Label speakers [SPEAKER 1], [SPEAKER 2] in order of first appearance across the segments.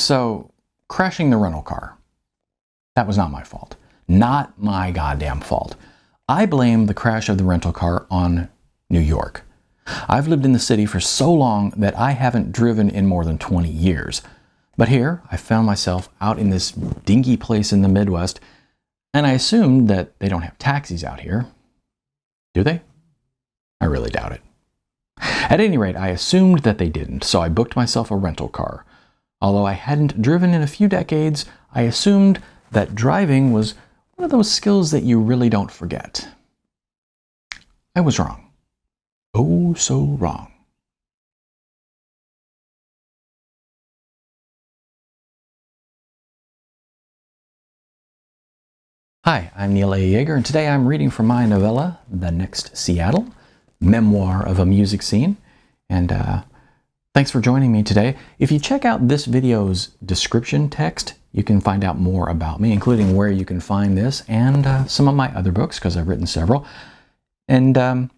[SPEAKER 1] So, crashing the rental car. That was not my fault. Not my goddamn fault. I blame the crash of the rental car on New York. I've lived in the city for so long that I haven't driven in more than 20 years. But here, I found myself out in this dingy place in the Midwest, and I assumed that they don't have taxis out here. Do they? I really doubt it. At any rate, I assumed that they didn't, so I booked myself a rental car. Although I hadn't driven in a few decades, I assumed that driving was one of those skills that you really don't forget. I was wrong. Oh, so wrong. Hi, I'm Neal A. Yeager, and today I'm reading from my novella, The Next Seattle, Memoir of a Music Scene. And thanks for joining me today. If you check out this video's description text, you can find out more about me, including where you can find this and some of my other books, because I've written several. And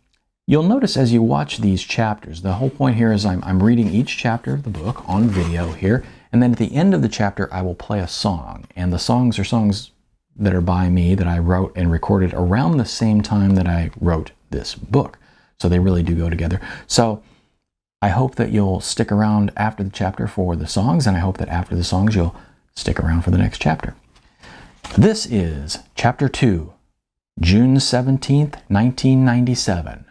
[SPEAKER 1] you'll notice as you watch these chapters, the whole point here is I'm reading each chapter of the book on video here, and then at the end of the chapter I will play a song. And the songs are songs that are by me that I wrote and recorded around the same time that I wrote this book. So they really do go together. So I hope that you'll stick around after the chapter for the songs, and I hope that after the songs you'll stick around for the next chapter. This is Chapter 2, June 17th, 1997.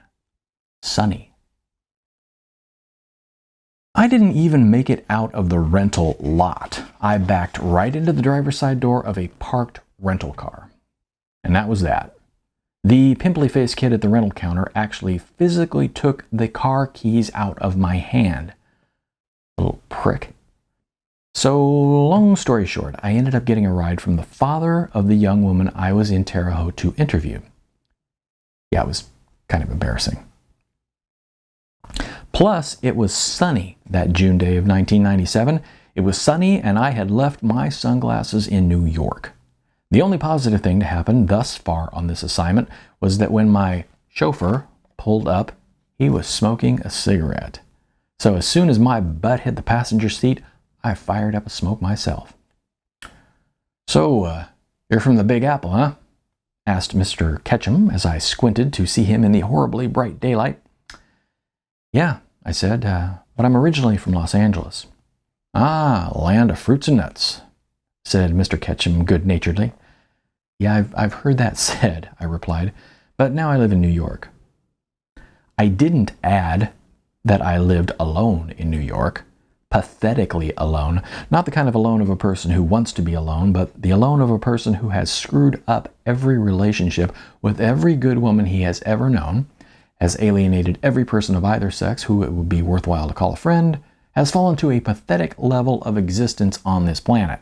[SPEAKER 1] Sunny. I didn't even make it out of the rental lot. I backed right into the driver's side door of a parked rental car. And that was that. The pimply-faced kid at the rental counter actually physically took the car keys out of my hand. Little prick. So, long story short, I ended up getting a ride from the father of the young woman I was in Terre Haute to interview. Yeah, it was kind of embarrassing. Plus, it was sunny that June day of 1997. It was sunny, and I had left my sunglasses in New York. The only positive thing to happen thus far on this assignment was that when my chauffeur pulled up, he was smoking a cigarette. So as soon as my butt hit the passenger seat, I fired up a smoke myself. So, you're from the Big Apple, huh? Asked Mr. Ketchum as I squinted to see him in the horribly bright daylight. Yeah, I said, but I'm originally from Los Angeles. Ah, land of fruits and nuts, said Mr. Ketchum good-naturedly. Yeah, I've heard that said, I replied, but now I live in New York. I didn't add that I lived alone in New York, pathetically alone, not the kind of alone of a person who wants to be alone, but the alone of a person who has screwed up every relationship with every good woman he has ever known, has alienated every person of either sex who it would be worthwhile to call a friend, has fallen to a pathetic level of existence on this planet.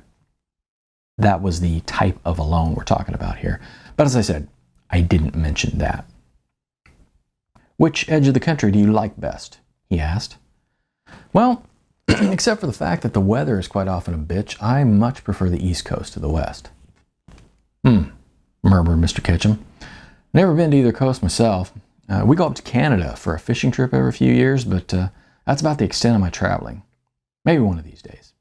[SPEAKER 1] That was the type of alone we're talking about here. But as I said, I didn't mention that. Which edge of the country do you like best? He asked. Well, except for the fact that the weather is quite often a bitch, I much prefer the East Coast to the West. Murmured Mr. Ketchum. Never been to either coast myself. We go up to Canada for a fishing trip every few years, but that's about the extent of my traveling. Maybe one of these days.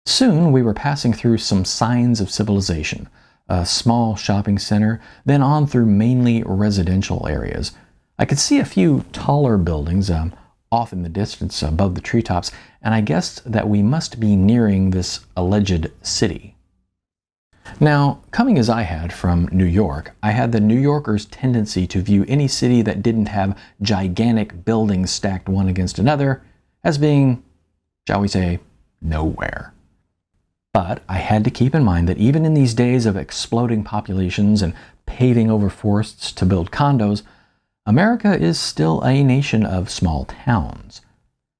[SPEAKER 1] Soon we were passing through some signs of civilization, a small shopping center, then on through mainly residential areas. I could see a few taller buildings off in the distance above the treetops, and I guessed that we must be nearing this alleged city. Now, coming as I had from New York, I had the New Yorker's tendency to view any city that didn't have gigantic buildings stacked one against another as being, shall we say, nowhere. But I had to keep in mind that even in these days of exploding populations and paving over forests to build condos, America is still a nation of small towns.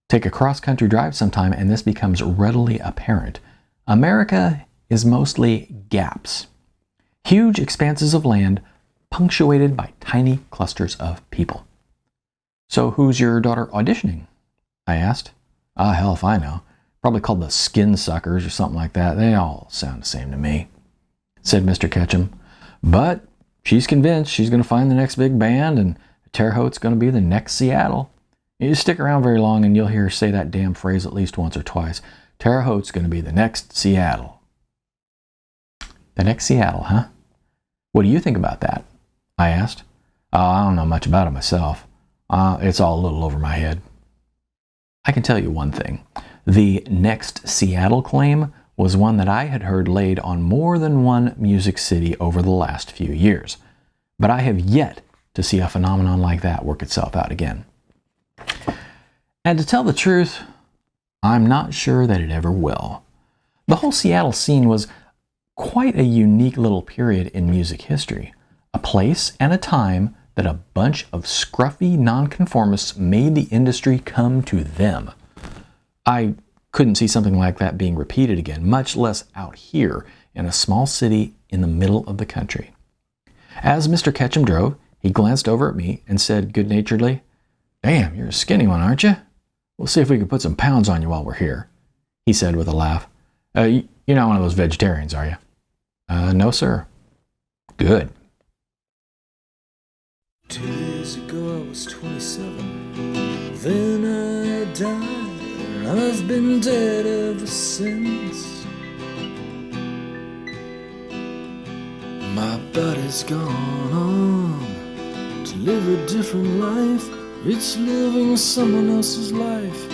[SPEAKER 1] Take a cross-country drive sometime and this becomes readily apparent. America is mostly gaps. Huge expanses of land punctuated by tiny clusters of people. So who's your daughter auditioning? I asked. Hell if I know. Probably called the Skin Suckers or something like that. They all sound the same to me, said Mr. Ketchum. But she's convinced she's going to find the next big band and Terre Haute's going to be the next Seattle. You stick around very long and you'll hear her say that damn phrase at least once or twice. Terre Haute's going to be the next Seattle. The next Seattle, huh? What do you think about that? I asked. Oh, I don't know much about it myself. It's all a little over my head. I can tell you one thing. The next Seattle claim was one that I had heard laid on more than one music city over the last few years. But I have yet to see a phenomenon like that work itself out again. And to tell the truth, I'm not sure that it ever will. The whole Seattle scene was quite a unique little period in music history, a place and a time that a bunch of scruffy nonconformists made the industry come to them. I couldn't see something like that being repeated again, much less out here in a small city in the middle of the country. As Mr. Ketchum drove, he glanced over at me and said good-naturedly, "Damn, you're a skinny one, aren't you? We'll see if we can put some pounds on you while we're here," he said with a laugh. You're not one of those vegetarians, are you? No, sir. Good.
[SPEAKER 2] 2 years ago I was 27, then I died, and I've been dead ever since. My body's gone on to live a different life. It's living someone else's life,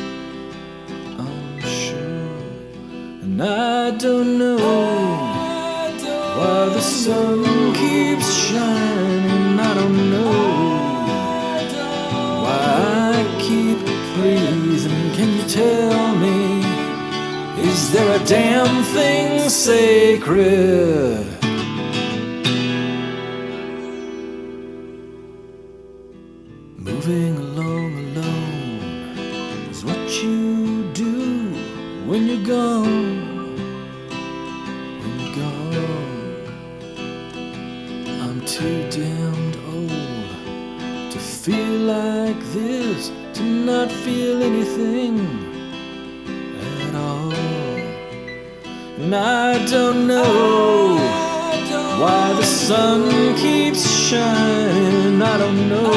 [SPEAKER 2] I'm sure. And I don't know why the sun keeps shining. I don't know why I keep breathing. Can you tell me, is there a damn thing sacred? Moving along alone is what you do when you're gone. When you're gone, I'm too damned old to feel like this, to not feel anything at all. And I don't know why the sun keeps shining. I don't know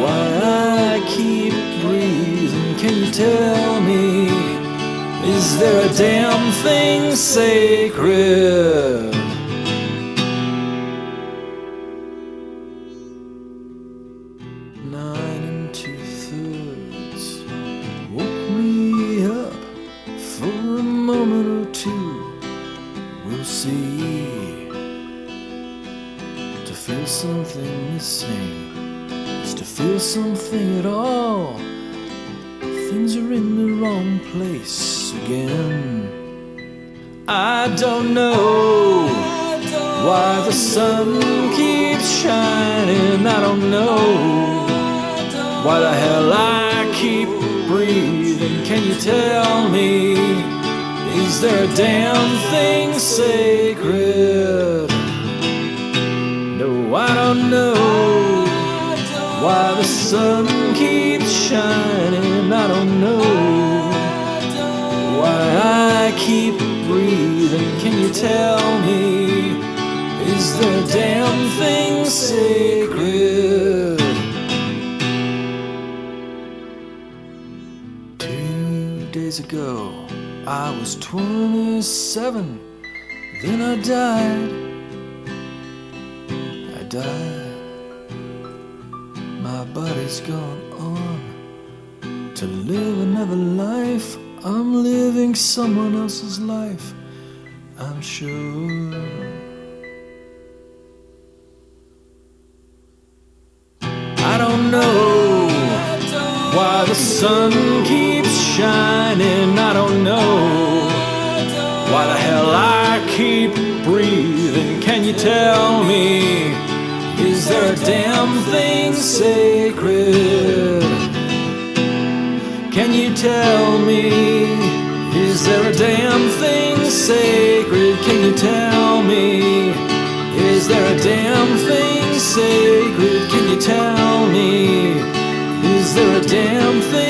[SPEAKER 2] why I keep breathing. Can you tell me, is there a damn thing sacred? Nine and 2/3 woke me up for a moment or two. We'll see. To feel something missing, to feel something at all. Things are in the wrong place again. I don't know why the sun keeps shining. I don't know why the hell I keep breathing. Can you tell me, is there a damn thing sacred? No, I don't know why the sun keeps shining. I don't know why I keep breathing. Can you tell me, is there a damn thing sacred? 2 days ago I was 27, then I died. I died. My body's gone on to live another life. I'm living someone else's life, I'm sure. I don't know why the sun keeps shining. I don't know why the hell I keep breathing. Can you tell me, is there a damn thing sacred? Can you tell me, is there a damn thing sacred? Can you tell me, is there a damn thing sacred? Can you tell me, is there a damn thing